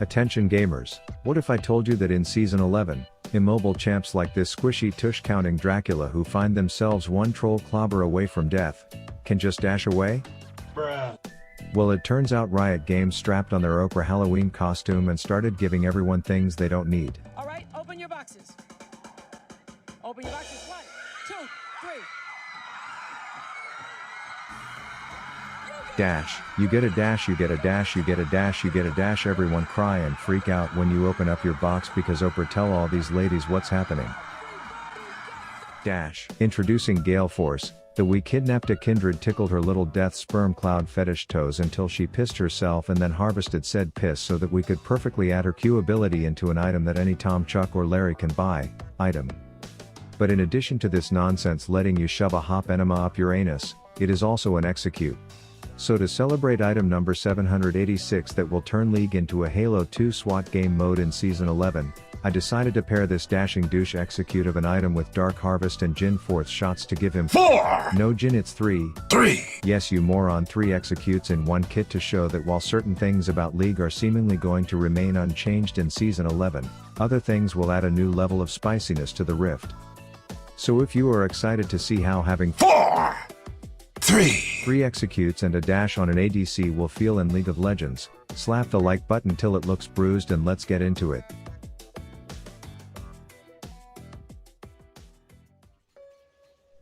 Attention gamers, what if I told you that in Season 11, immobile champs like this squishy tush counting Dracula who find themselves one troll clobber away from death, can just dash away? Bruh. Well, it turns out Riot Games strapped on their Oprah Halloween costume and started giving everyone things they don't need. Alright, open your boxes. Open your boxes. 1, 2, 3. Dash, you get a dash, you get a dash, you get a dash, you get a dash. Everyone cry and freak out when you open up your box because Oprah tell all these ladies what's happening. Dash. Introducing Gale Force, the we kidnapped a kindred tickled her little death sperm cloud fetish toes until she pissed herself and then harvested said piss so that we could perfectly add her Q ability into an item that any Tom, Chuck or Larry can buy, item. But in addition to this nonsense letting you shove a hop enema up your anus, it is also an execute. So to celebrate item number 786 that will turn League into a Halo 2 SWAT game mode in Season 11, I decided to pair this dashing douche execute of an item with Dark Harvest and Jin 4th shots to give him 4! No Jin, it's 3. 3! Yes, you moron, 3 executes in one kit to show that while certain things about League are seemingly going to remain unchanged in Season 11, other things will add a new level of spiciness to the Rift. So if you are excited to see how having 4! 3 executes and a dash on an ADC will feel in League of Legends, slap the like button till it looks bruised and let's get into it.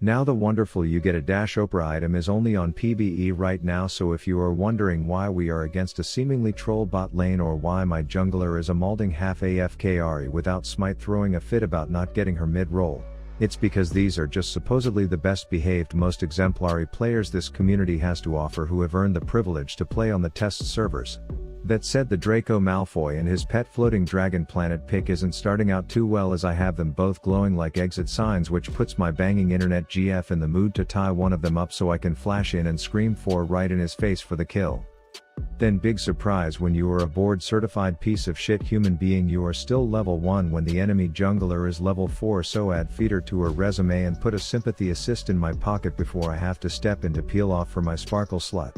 Now the wonderful you get a dash Oprah item is only on PBE right now, so if you are wondering why we are against a seemingly troll bot lane or why my jungler is a malding half AFK Ahri without Smite throwing a fit about not getting her mid-roll, it's because these are just supposedly the best behaved most exemplary players this community has to offer who have earned the privilege to play on the test servers. That said, the Draco Malfoy and his pet floating dragon planet pick isn't starting out too well as I have them both glowing like exit signs, which puts my banging internet GF in the mood to tie one of them up so I can flash in and scream 4 right in his face for the kill. Then big surprise when you are a board certified piece of shit human being, you are still level 1 when the enemy jungler is level 4, so add feeder to her resume and put a sympathy assist in my pocket before I have to step in to peel off for my sparkle slut.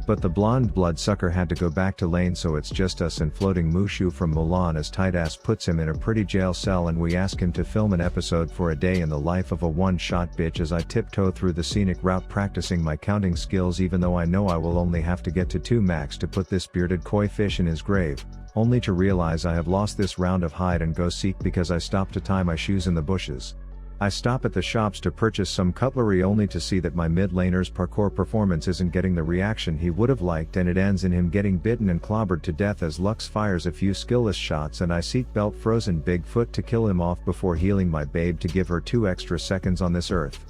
But the blonde bloodsucker had to go back to lane, so it's just us and floating Mushu from Mulan as tight ass puts him in a pretty jail cell and we ask him to film an episode for a day in the life of a one-shot bitch as I tiptoe through the scenic route practicing my counting skills, even though I know I will only have to get to 2 max to put this bearded koi fish in his grave, only to realize I have lost this round of hide and go seek because I stopped to tie my shoes in the bushes. I stop at the shops to purchase some cutlery only to see that my mid laner's parkour performance isn't getting the reaction he would have liked, and it ends in him getting bitten and clobbered to death as Lux fires a few skillless shots and I seatbelt frozen Bigfoot to kill him off before healing my babe to give her 2 extra seconds on this earth.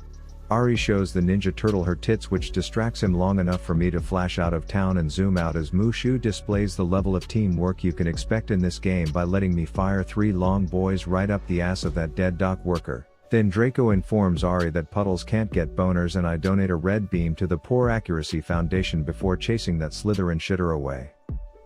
Ahri shows the Ninja Turtle her tits, which distracts him long enough for me to flash out of town and zoom out as Mushu displays the level of teamwork you can expect in this game by letting me fire 3 long boys right up the ass of that dead dock worker. Then Draco informs Ahri that puddles can't get boners and I donate a red beam to the Poor Accuracy Foundation before chasing that Slytherin shitter away.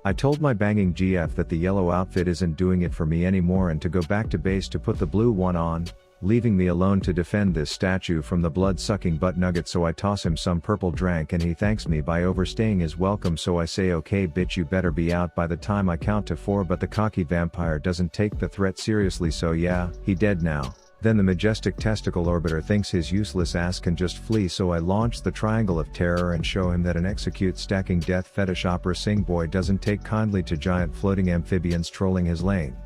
I told my banging GF that the yellow outfit isn't doing it for me anymore and to go back to base to put the blue one on, leaving me alone to defend this statue from the blood-sucking butt nugget, so I toss him some purple drank and he thanks me by overstaying his welcome, so I say okay bitch you better be out by the time I count to 4, but the cocky vampire doesn't take the threat seriously, so yeah, he dead now. Then the majestic testicle orbiter thinks his useless ass can just flee, so I launch the Triangle of Terror and show him that an execute stacking death fetish opera sing boy doesn't take kindly to giant floating amphibians trolling his lane.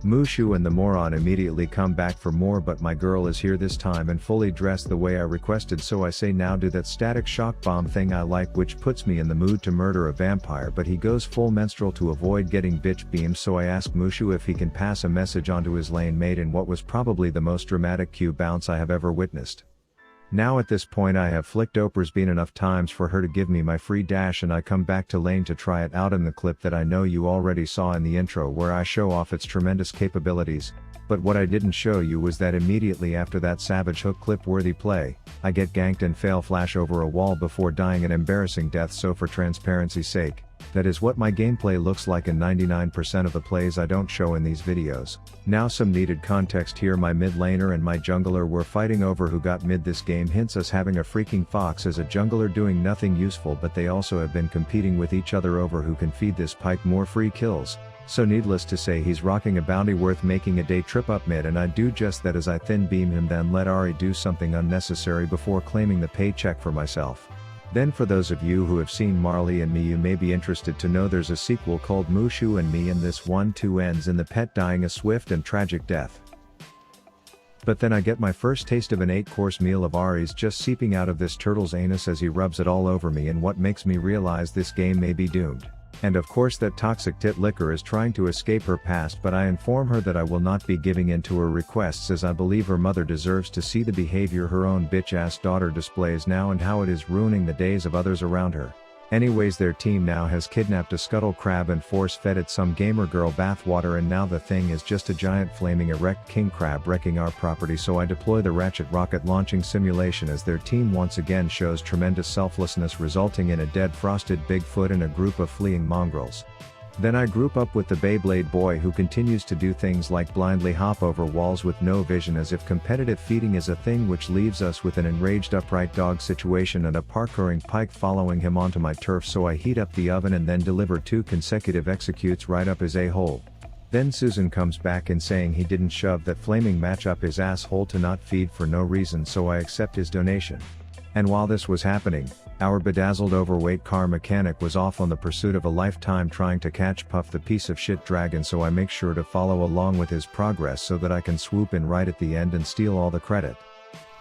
Mushu and the moron immediately come back for more, but my girl is here this time and fully dressed the way I requested, so I say now do that static shock bomb thing I like, which puts me in the mood to murder a vampire, but he goes full menstrual to avoid getting bitch beamed, so I ask Mushu if he can pass a message onto his lane mate in what was probably the most dramatic Q bounce I have ever witnessed. Now at this point I have flicked Oprah's bean enough times for her to give me my free dash, and I come back to lane to try it out in the clip that I know you already saw in the intro where I show off its tremendous capabilities, but what I didn't show you was that immediately after that savage hook clip worthy play, I get ganked and fail flash over a wall before dying an embarrassing death, so for transparency's sake, That is what my gameplay looks like in 99% of the plays I don't show in these videos. Now some needed context here. My mid laner and my jungler were fighting over who got mid. This game hints us having a freaking fox as a jungler doing nothing useful, but they also have been competing with each other over who can feed this Pyke more free kills. So needless to say, he's rocking a bounty worth making a day trip up mid, and I do just that as I thin beam him, then let Ahri do something unnecessary before claiming the paycheck for myself. Then for those of you who have seen Marley and Me, you may be interested to know there's a sequel called Mushu and Me, and this one too ends in the pet dying a swift and tragic death. But then I get my first taste of an 8-course meal of Ahri's just seeping out of this turtle's anus as he rubs it all over me, and what makes me realize this game may be doomed. And of course that toxic tit licker is trying to escape her past, but I inform her that I will not be giving in to her requests, as I believe her mother deserves to see the behavior her own bitch-ass daughter displays now and how it is ruining the days of others around her. Anyways, their team now has kidnapped a scuttle crab and force-fed it some gamer girl bathwater, and now the thing is just a giant flaming erect king crab wrecking our property. So I deploy the Ratchet rocket launching simulation as their team once again shows tremendous selflessness, resulting in a dead frosted Bigfoot and a group of fleeing mongrels. Then I group up with the Beyblade boy, who continues to do things like blindly hop over walls with no vision, as if competitive feeding is a thing, which leaves us with an enraged upright dog situation and a parkouring Pyke following him onto my turf. So I heat up the oven and then deliver 2 consecutive executes right up his a-hole. Then Susan comes back in saying he didn't shove that flaming match up his asshole to not feed for no reason, so I accept his donation. And while this was happening, our bedazzled overweight car mechanic was off on the pursuit of a lifetime trying to catch Puff the piece of shit dragon, so I make sure to follow along with his progress so that I can swoop in right at the end and steal all the credit.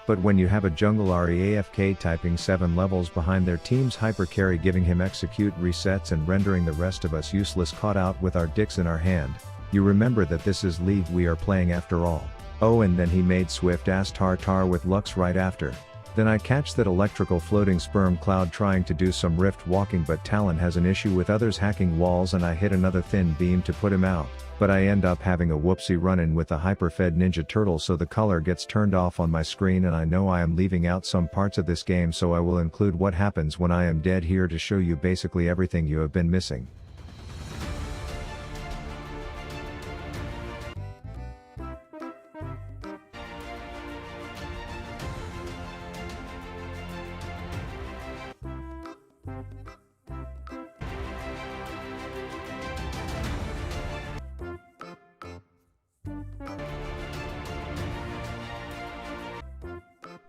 But when you have a jungle Ahri AFK typing 7 levels behind their team's hyper carry, giving him execute resets and rendering the rest of us useless caught out with our dicks in our hand, you remember that this is League we are playing after all. Oh, and then he made swift ass Tartar with Lux right after. Then I catch that electrical floating sperm cloud trying to do some rift walking, but Talon has an issue with others hacking walls, and I hit another thin beam to put him out, but I end up having a whoopsie run-in with the hyper-fed Ninja Turtle, so the color gets turned off on my screen, and I know I am leaving out some parts of this game, so I will include what happens when I am dead here to show you basically everything you have been missing.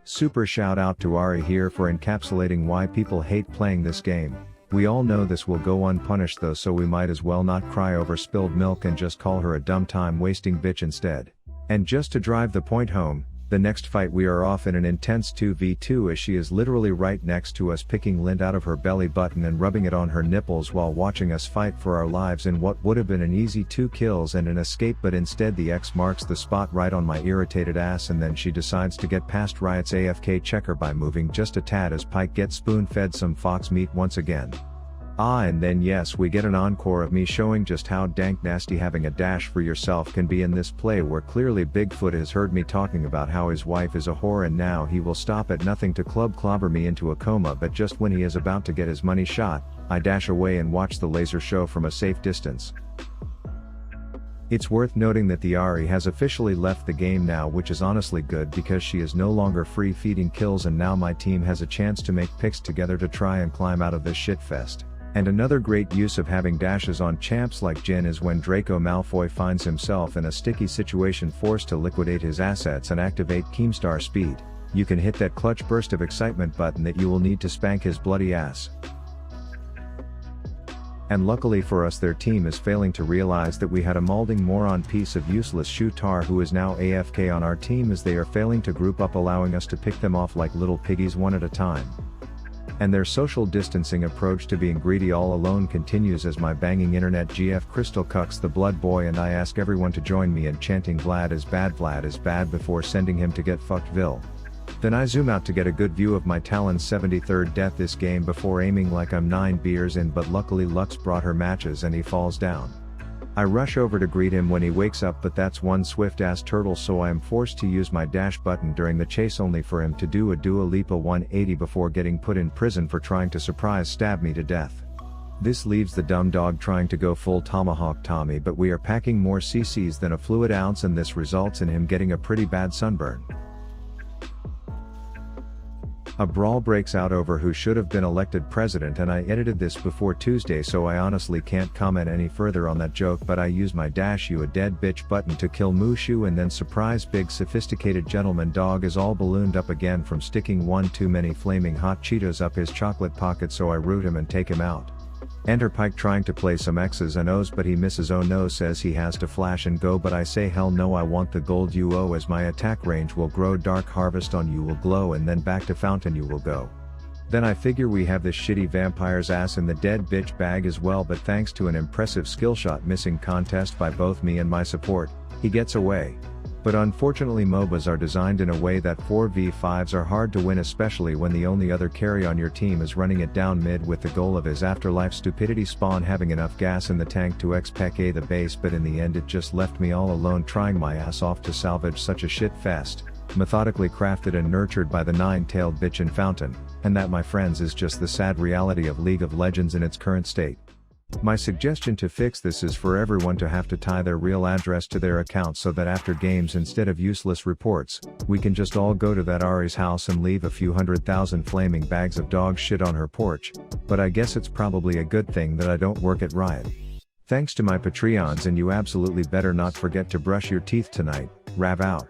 Super shout out to Ahri here for encapsulating why people hate playing this game. We all know this will go unpunished though, so we might as well not cry over spilled milk and just call her a dumb time wasting bitch instead. And just to drive the point home, the next fight we are off in an intense 2v2 as she is literally right next to us, picking lint out of her belly button and rubbing it on her nipples while watching us fight for our lives in what would have been an easy 2 kills and an escape, but instead the X marks the spot right on my irritated ass, and then she decides to get past Riot's AFK checker by moving just a tad as Pyke gets spoon-fed some fox meat once again. And then yes, we get an encore of me showing just how dank nasty having a dash for yourself can be in this play, where clearly Bigfoot has heard me talking about how his wife is a whore and now he will stop at nothing to club clobber me into a coma, but just when he is about to get his money shot, I dash away and watch the laser show from a safe distance. It's worth noting that the Ahri has officially left the game now, which is honestly good because she is no longer free feeding kills, and now my team has a chance to make picks together to try and climb out of this shitfest. And another great use of having dashes on champs like Jhin is when Draco Malfoy finds himself in a sticky situation, forced to liquidate his assets and activate Keemstar speed. You can hit that clutch burst of excitement button that you will need to spank his bloody ass. And luckily for us, their team is failing to realize that we had a malding moron piece of useless Shutar who is now AFK on our team, as they are failing to group up, allowing us to pick them off like little piggies one at a time. And their social distancing approach to being greedy all alone continues as my banging internet GF Crystal cucks the blood boy, and I ask everyone to join me in chanting Vlad is bad before sending him to get fucked Vil. Then I zoom out to get a good view of my Talon's 73rd death this game before aiming like I'm 9 beers in, but luckily Lux brought her matches and he falls down. I rush over to greet him when he wakes up, but that's one swift ass turtle, so I am forced to use my dash button during the chase, only for him to do a Dua Lipa 180 before getting put in prison for trying to surprise stab me to death. This leaves the dumb dog trying to go full Tomahawk Tommy, but we are packing more cc's than a fluid ounce, and this results in him getting a pretty bad sunburn. A brawl breaks out over who should have been elected president, and I edited this before Tuesday, so I honestly can't comment any further on that joke, but I use my "you a dead bitch" button to kill Mushu, and then surprise, big sophisticated gentleman dog is all ballooned up again from sticking one too many flaming hot Cheetos up his chocolate pocket, so I root him and take him out. Enter Pike trying to play some X's and O's, but he misses. Oh no, says he has to flash and go, but I say hell no, I want the gold UO, as my attack range will grow. Dark Harvest on you will glow, and then back to Fountain you will go. Then I figure we have this shitty vampire's ass in the dead bitch bag as well, but thanks to an impressive skillshot missing contest by both me and my support, he gets away. But unfortunately MOBAs are designed in a way that 4v5s are hard to win, especially when the only other carry on your team is running it down mid with the goal of his afterlife stupidity spawn having enough gas in the tank to expec A the base, but in the end it just left me all alone trying my ass off to salvage such a shit fest, methodically crafted and nurtured by the nine-tailed bitch in Fountain, and that, my friends, is just the sad reality of League of Legends in its current state. My suggestion to fix this is for everyone to have to tie their real address to their account, so that after games, instead of useless reports, we can just all go to that Ari's house and leave a few 100,000 flaming bags of dog shit on her porch, but I guess it's probably a good thing that I don't work at Riot. Thanks to my Patreons, and you absolutely better not forget to brush your teeth tonight. Rav out.